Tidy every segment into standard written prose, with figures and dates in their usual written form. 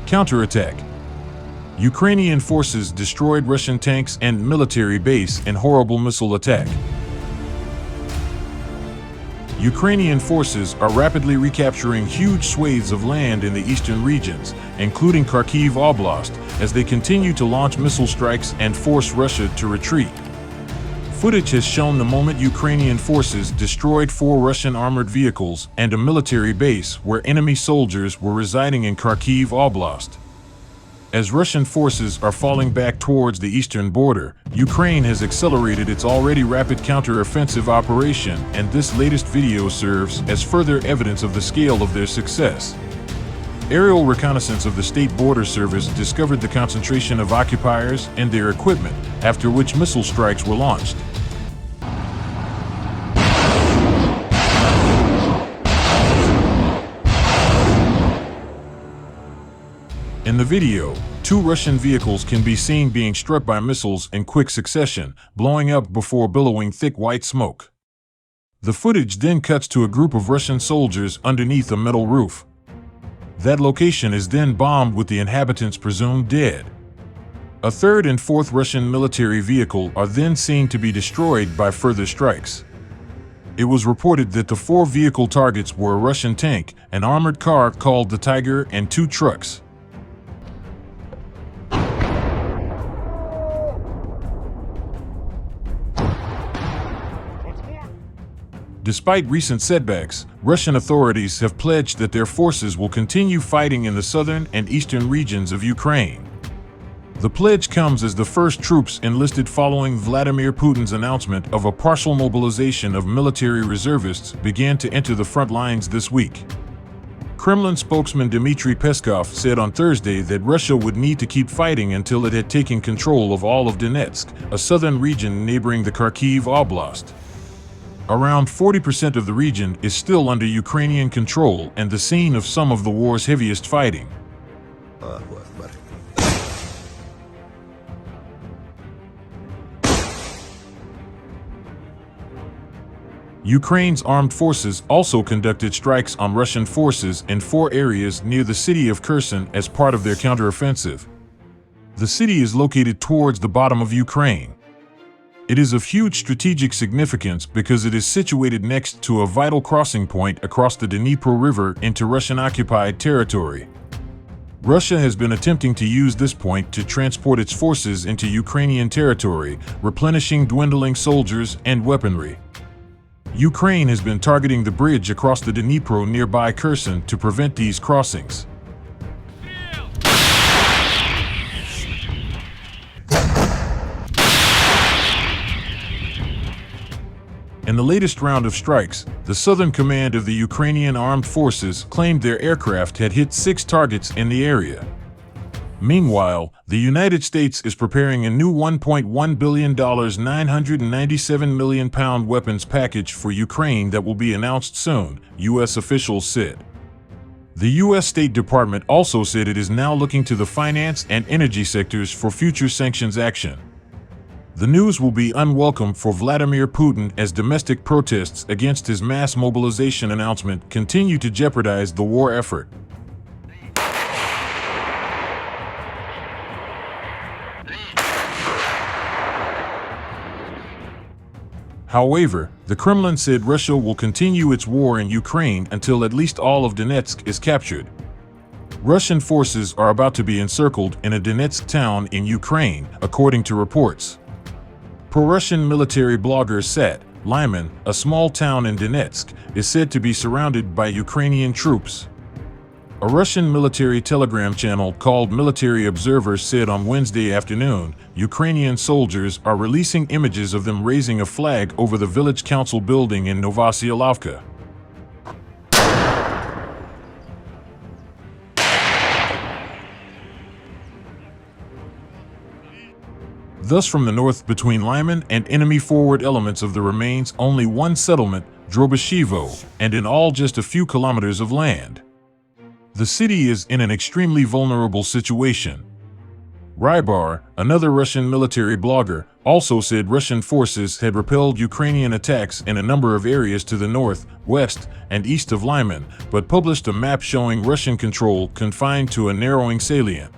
Counterattack. Ukrainian forces destroyed Russian tanks and military base in horrible missile attack. Ukrainian forces are rapidly recapturing huge swathes of land in the eastern regions, including Kharkiv Oblast, as they continue to launch missile strikes and force Russia to retreat. Footage has shown the moment Ukrainian forces destroyed 4 Russian armored vehicles and a military base where enemy soldiers were residing in Kharkiv Oblast. As Russian forces are falling back towards the eastern border, Ukraine has accelerated its already rapid counter-offensive operation, and this latest video serves as further evidence of the scale of their success. Aerial reconnaissance of the State Border Service discovered the concentration of occupiers and their equipment, after which missile strikes were launched. In the video, 2 Russian vehicles can be seen being struck by missiles in quick succession, blowing up before billowing thick white smoke. The footage then cuts to a group of Russian soldiers underneath a metal roof. That location is then bombed with the inhabitants presumed dead. A 3rd and 4th Russian military vehicle are then seen to be destroyed by further strikes. It was reported that the 4 vehicle targets were a Russian tank, an armored car called the Tiger, and 2 trucks. Despite recent setbacks, Russian authorities have pledged that their forces will continue fighting in the southern and eastern regions of Ukraine. The pledge comes as the first troops enlisted following Vladimir Putin's announcement of a partial mobilization of military reservists began to enter the front lines this week. Kremlin spokesman Dmitry Peskov said on Thursday that Russia would need to keep fighting until it had taken control of all of Donetsk, a southern region neighboring the Kharkiv Oblast. Around 40% of the region is still under Ukrainian control and the scene of some of the war's heaviest fighting. Ukraine's armed forces also conducted strikes on Russian forces in 4 areas near the city of Kherson as part of their counteroffensive. The city is located towards the bottom of Ukraine. It is of huge strategic significance because it is situated next to a vital crossing point across the Dnipro River into Russian-occupied territory. Russia has been attempting to use this point to transport its forces into Ukrainian territory, replenishing dwindling soldiers and weaponry. Ukraine has been targeting the bridge across the Dnipro nearby Kherson to prevent these crossings. In the latest round of strikes, the Southern Command of the Ukrainian Armed Forces claimed their aircraft had hit 6 targets in the area. Meanwhile, the United States is preparing a new $1.1 billion, 997 million pound weapons package for Ukraine that will be announced soon, U.S. officials said. The U.S. State Department also said it is now looking to the finance and energy sectors for future sanctions action. The news will be unwelcome for Vladimir Putin as domestic protests against his mass mobilization announcement continue to jeopardize the war effort. However, the Kremlin said Russia will continue its war in Ukraine until at least all of Donetsk is captured. Russian forces are about to be encircled in a Donetsk town in Ukraine, according to reports. Pro-Russian military blogger Sat Lyman, a small town in Donetsk, is said to be surrounded by Ukrainian troops. A Russian military telegram channel called Military Observer said on Wednesday afternoon, Ukrainian soldiers are releasing images of them raising a flag over the village council building in Novoselyovka. Thus, from the north between Lyman and enemy forward elements of the remains only one settlement, Drobashevo, and in all just a few kilometers of land. The city is in an extremely vulnerable situation. Rybar, another Russian military blogger, also said Russian forces had repelled Ukrainian attacks in a number of areas to the north, west, and east of Lyman, but published a map showing Russian control confined to a narrowing salient.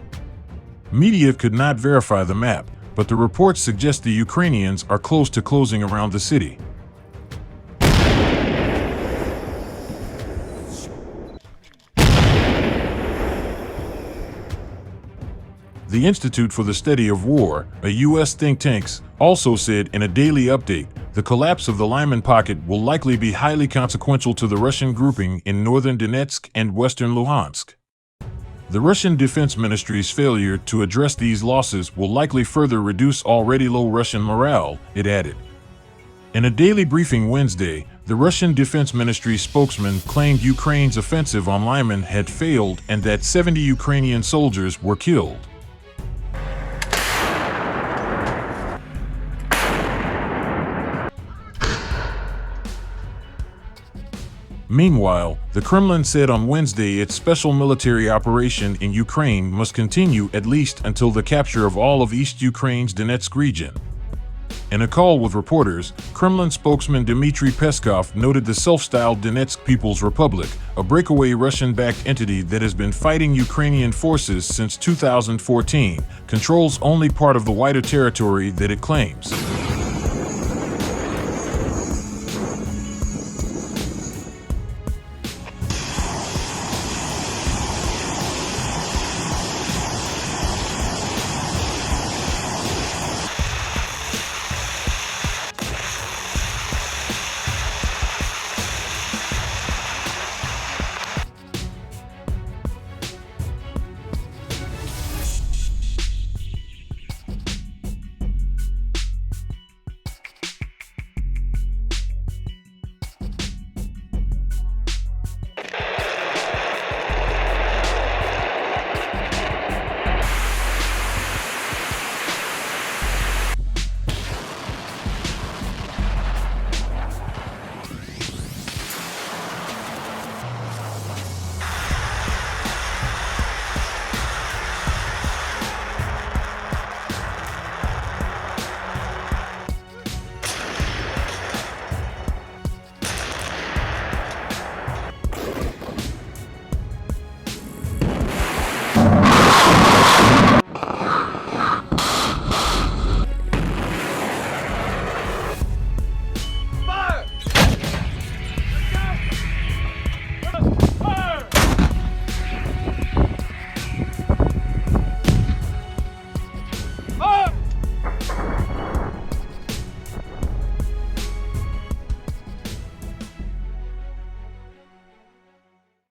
Media could not verify the map, but the reports suggest the Ukrainians are close to closing around the city. The Institute for the Study of War, a U.S. think tank, also said in a daily update, the collapse of the Lyman pocket will likely be highly consequential to the Russian grouping in northern Donetsk and western Luhansk. The Russian Defense Ministry's failure to address these losses will likely further reduce already low Russian morale, it added. In a daily briefing Wednesday, the Russian Defense Ministry spokesman claimed Ukraine's offensive on Lyman had failed and that 70 Ukrainian soldiers were killed. Meanwhile, the Kremlin said on Wednesday its special military operation in Ukraine must continue at least until the capture of all of East Ukraine's Donetsk region. In a call with reporters, Kremlin spokesman Dmitry Peskov noted the self-styled Donetsk People's Republic, a breakaway Russian-backed entity that has been fighting Ukrainian forces since 2014, controls only part of the wider territory that it claims.